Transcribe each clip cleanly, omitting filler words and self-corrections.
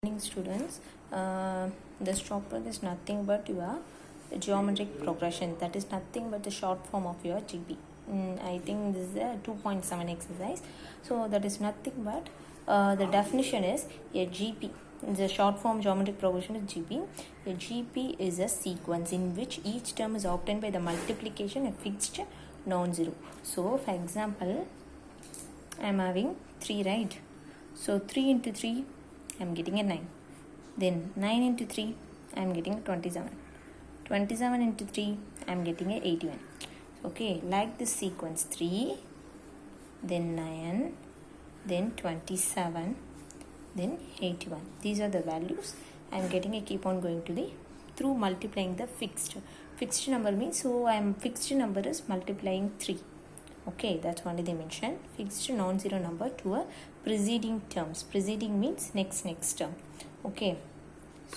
Morning students, this topic is nothing but your geometric progression, that is nothing but the short form of your GP. I think this is a 2.7 exercise, so that is nothing but the definition is a GP. The short form geometric progression is GP. A GP is a sequence in which each term is obtained by the multiplication of fixed non-zero. So for example, I am having 3, right? So 3 into 3, I am getting a 9. Then 9 into 3, I am getting a 27. 27 into 3, I am getting a 81. Okay, like this sequence, 3, then 9, then 27, then 81. These are the values I am getting. I keep on going to the through multiplying the fixed number means, so I am fixed number is multiplying 3. Okay, that's only they mention. Fixed non-zero number to a preceding terms. Preceding means next term. Okay,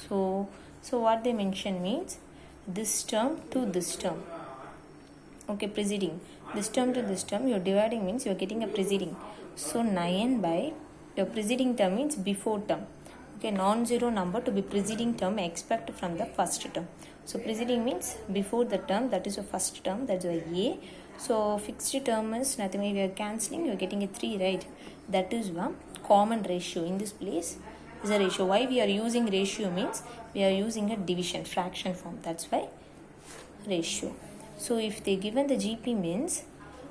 so what they mention means this term to this term. Okay, preceding this term to this term, you're dividing means you're getting a preceding. So 9 by your preceding term means before term. Okay, non-zero number to be preceding term expect from the first term. So preceding means before the term, that is your first term, that's a A. So fixed term is nothing, we are cancelling, you are getting a 3, right? That is one common ratio. In this place is a ratio. Why we are using ratio means we are using a division, fraction form, that's why ratio. So if they given the GP means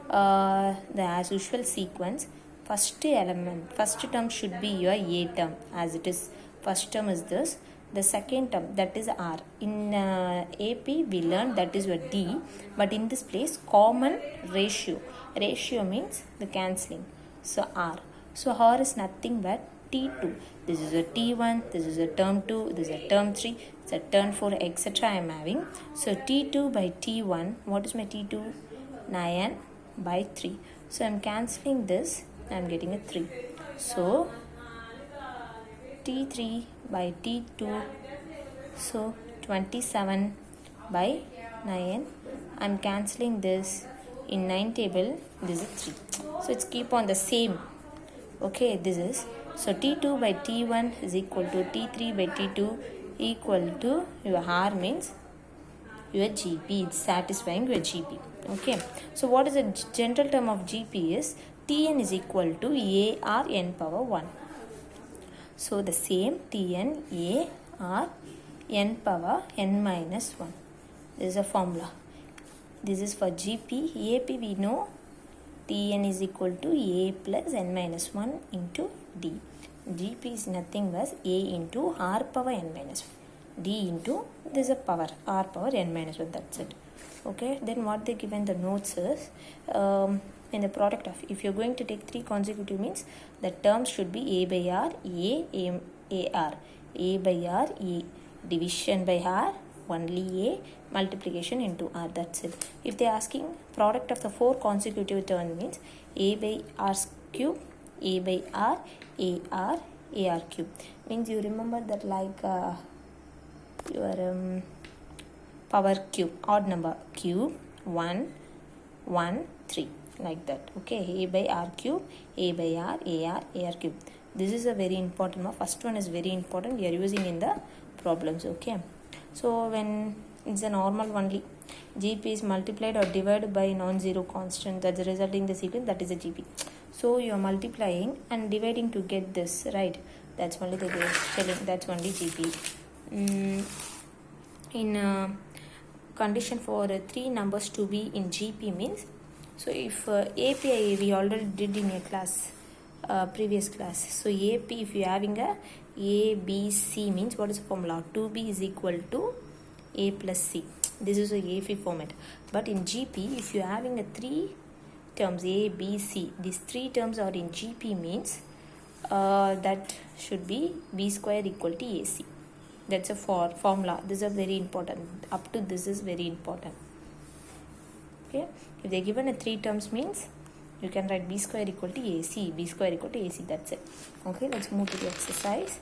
the as usual sequence, first element, first term should be your A term, as it is. First term is this. The second term, that is R. In AP we learned that is your D, but in this place common ratio. Ratio means the cancelling. So R. So R is nothing but T2. This is a T1, this is a term 2, this is a term 3, it's a term 4, etc. I am having. So T2 by T1, what is my T2? 9 by 3. So I am cancelling this, I am getting a 3. So T3 by T2, so 27 by 9. I am cancelling this. In 9 table, this is 3. So it's keep on the same. Okay, this is. So T2 by T1 is equal to T3 by T2 equal to your R means your GP. It's satisfying your GP. Okay. So what is the general term of GP is Tn is equal to AR n power 1. So the same Tn AR n power n minus 1. This is a formula. This is for GP. AP we know Tn is equal to A plus n minus 1 into D. GP is nothing but A into R power n minus 1. D into this is a power R power n minus 1. That's it. Okay. Then what they given the notes is in the product of, if you're going to take 3 consecutive means the terms should be A by R, A R, A by R, A, division by R, only A, multiplication into R, that's it. If they're asking product of the 4 consecutive terms means A by R cube, A by R, AR cube. Means you remember that like your power cube, odd number cube, 1, 1, 3. Like that. Okay, A by R cube, A by R, AR cube. This is a very important one. First one is very important. We are using in the problems. Okay. So when it's a normal only, GP is multiplied or divided by non-zero constant, that's resulting the sequence, that is a GP. So you are multiplying and dividing to get this, right? That's only the telling. That's only GP. In condition for 3 numbers to be in GP means, so if API we already did in a class, previous class. So AP, if you are having a B, C means what is the formula? 2B is equal to A plus C. This is a AP format. But in GP, if you are having a 3 terms A, B, C, these 3 terms are in GP means that should be B square equal to AC. That's a formula. This is very important. Up to this is very important. Okay, if they given a 3 terms means you can write B square equal to AC, B square equal to AC, that's it. Okay, let's move to the exercise.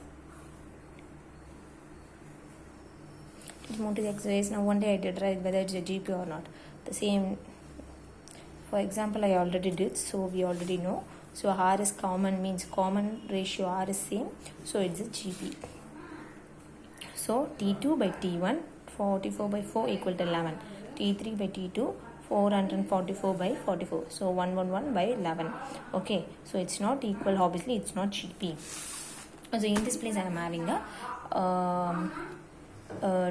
Let's move to the exercise. Now one day I did write whether it's a GP or not. The same, for example, I already did, so we already know. So R is common means common ratio R is same, so it's a GP. So T2 by T1, 44 by 4 equal to 11. T3 by T2, 444 by 44. So 111 by 11. Okay, so it's not equal, obviously it's not GP. So in this place I am having a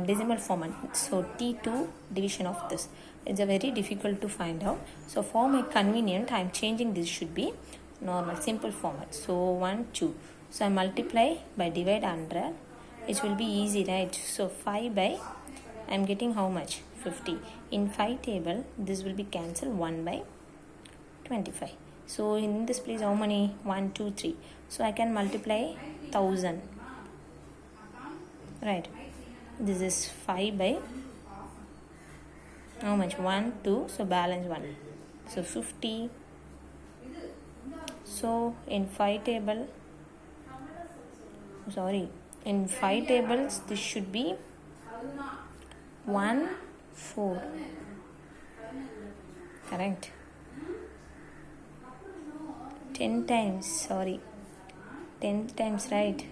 decimal format. So T2 division of this. It's a very difficult to find out. So for my convenient, I am changing this should be normal, simple format. So 1, 2. So I multiply by divide 100. It will be easy, right? So 5 by, I am getting how much? 50. In 5 table, this will be cancelled 1 by 25. So in this place, how many? 1, 2, 3. So I can multiply 1000. Right. This is 5 by how much? 1, 2. So balance 1. So 50. So in 5 table, in 5 tables, this should be 1, 4. Correct. 10 times, 10 times, right?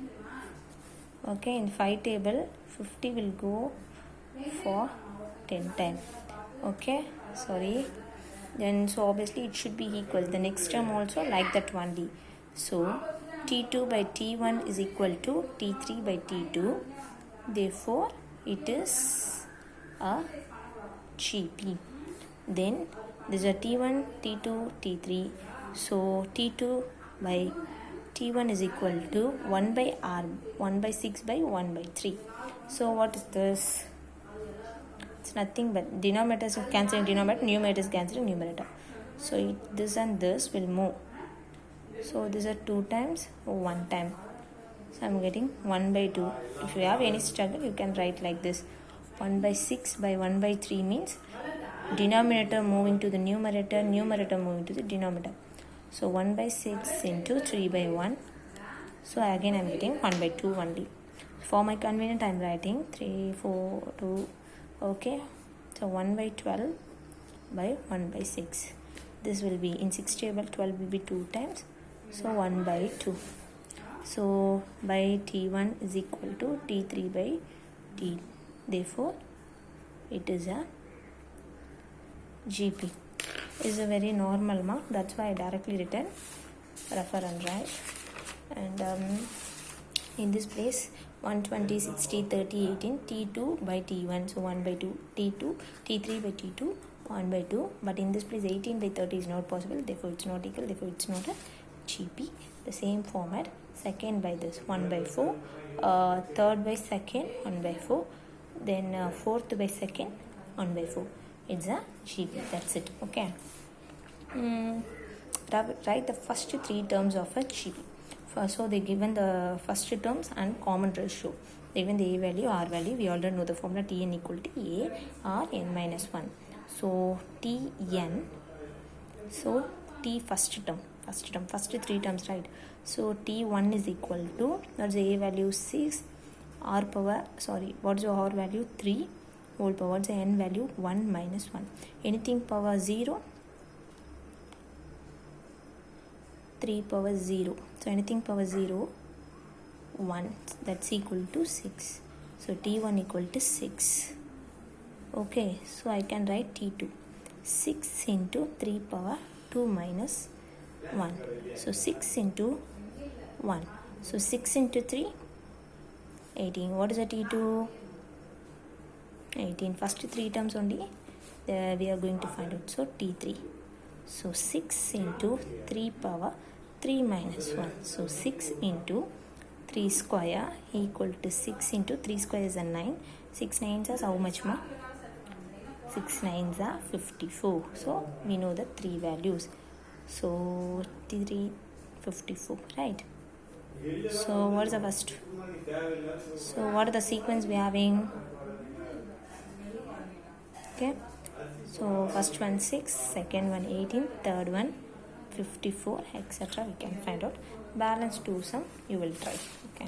Okay, in 5 table, 50 will go for 10 times. Okay, then so obviously it should be equal. The next term also like that only. So T2 by T1 is equal to T3 by T2. Therefore, it is a GP. Then this is a T1, T2, T3. So T2 by T1 is equal to 1 by R, 1 by 6 by 1 by 3. So what is this? It's nothing but denominators of cancelling denominator, numerator is cancelling numerator. So this and this will move. So these are 2 times, 1 time. So I'm getting 1 by 2. If you have any struggle, you can write like this. 1 by 6 by 1 by 3 means denominator moving to the numerator, numerator moving to the denominator. So 1 by 6 into 3 by 1. So again I'm getting 1 by 2 only. For my convenience, I'm writing 3, 4, 2. Okay. So 1 by 12 by 1 by 6. This will be in 6 table, 12 will be 2 times. So 1 by 2. So by T1 is equal to T3 by T. Therefore, it is a GP. Is a very normal mark. That's why I directly written refer and write. And in this place 120, 60, 30, 18, T2 by T1. So 1 by 2, T2, T3 by T2, 1 by 2. But in this place 18 by 30 is not possible. Therefore, it's not equal. Therefore, it's not a GP. The same format. Second by this 1 by 4. Third by second 1 by 4. Then fourth by second 1 by 4. It's a GP. That's it. Okay. Write the first 3 terms of a GP. So they given the first terms and common ratio. They given the A value, R value. We already know the formula Tn equal to A R n minus 1. So Tn. So T first term, first 3 terms, right? So T1 is equal to, that's the A value 6, R power, what's the R value? 3 whole power, what's the N value? 1 minus 1. Anything power 0? 3 power 0. So anything power 0, 1. That's equal to 6. So T1 equal to 6. Okay, so I can write T2. 6 into 3 power 2 minus 1. So 6 into 1. So 6 into 3, 18. What is a T2? 18. First 3 terms only we are going to find out. So T3. So 6 into 3 power 3 minus 1. So 6 into 3 square equal to 6 into 3 square is a 9. 6 nines are how much more? 6 nines are 54. So we know the 3 values. So T3 54, right? So what is the first? So what are the sequence we are having? Okay. So first one 6, second one 18, third one 54, etc. We can find out. Balance 2 sum you will try. Okay.